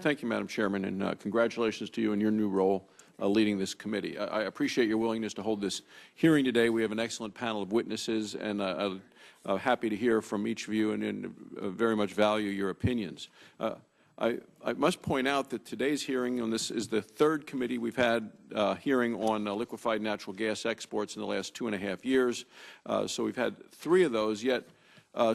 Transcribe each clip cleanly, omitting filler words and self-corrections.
Thank you, Madam Chairman, and congratulations to you in your new role leading this committee. I appreciate your willingness to hold this hearing today. We have an excellent panel of witnesses, and I'm happy to hear from each of you and very much value your opinions. I must point out that today's hearing on this is the third committee we've had hearing on liquefied natural gas exports in the last 2.5 years. So we've had 3 of those, yet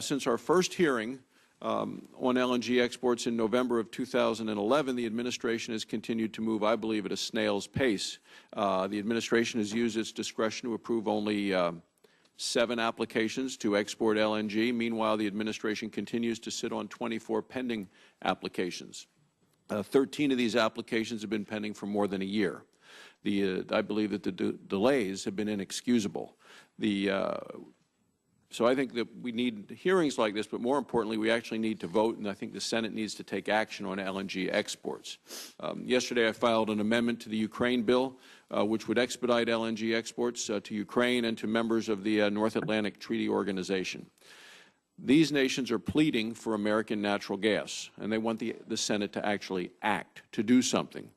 since our first hearing on LNG exports in November of 2011, the administration has continued to move, I believe, at a snail's pace. The administration has used its discretion to approve only 7 applications to export LNG. Meanwhile, the administration continues to sit on 24 pending applications. 13 of these applications have been pending for more than a year. I believe that the delays have been inexcusable. So I think that we need hearings like this, but more importantly, we actually need to vote, and I think the Senate needs to take action on LNG exports. Yesterday, I filed an amendment to the Ukraine bill, which would expedite LNG exports to Ukraine and to members of the North Atlantic Treaty Organization. These nations are pleading for American natural gas, and they want the Senate to actually act, to do something.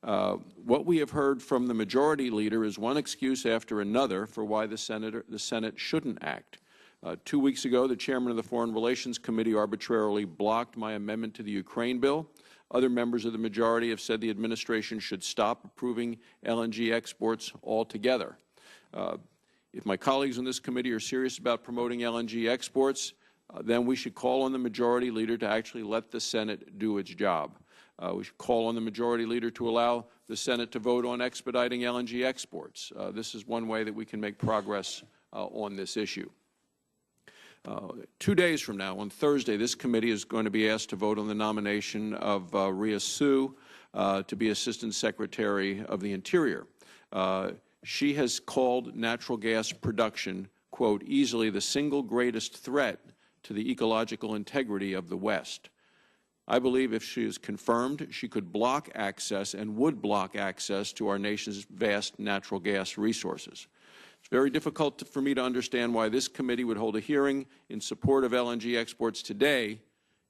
What we have heard from the majority leader is one excuse after another for why the Senate shouldn't act. 2 weeks ago, the chairman of the Foreign Relations Committee arbitrarily blocked my amendment to the Ukraine bill. Other members of the majority have said the administration should stop approving LNG exports altogether. If my colleagues on this committee are serious about promoting LNG exports, then we should call on the majority leader to actually let the Senate do its job. We should call on the majority leader to allow the Senate to vote on expediting LNG exports. This is one way that we can make progress on this issue. 2 days from now, on Thursday, this committee is going to be asked to vote on the nomination of Rhea Su to be Assistant Secretary of the Interior. She has called natural gas production, quote, easily the single greatest threat to the ecological integrity of the West. I believe if she is confirmed, she could block access and would block access to our nation's vast natural gas resources. It's very difficult for me to understand why this committee would hold a hearing in support of LNG exports today,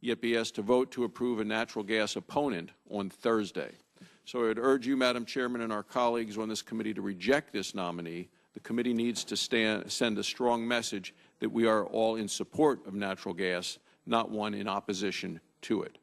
yet be asked to vote to approve a natural gas opponent on Thursday. So I would urge you, Madam Chairman, and our colleagues on this committee to reject this nominee. The committee needs to send a strong message that we are all in support of natural gas, not one in opposition to it.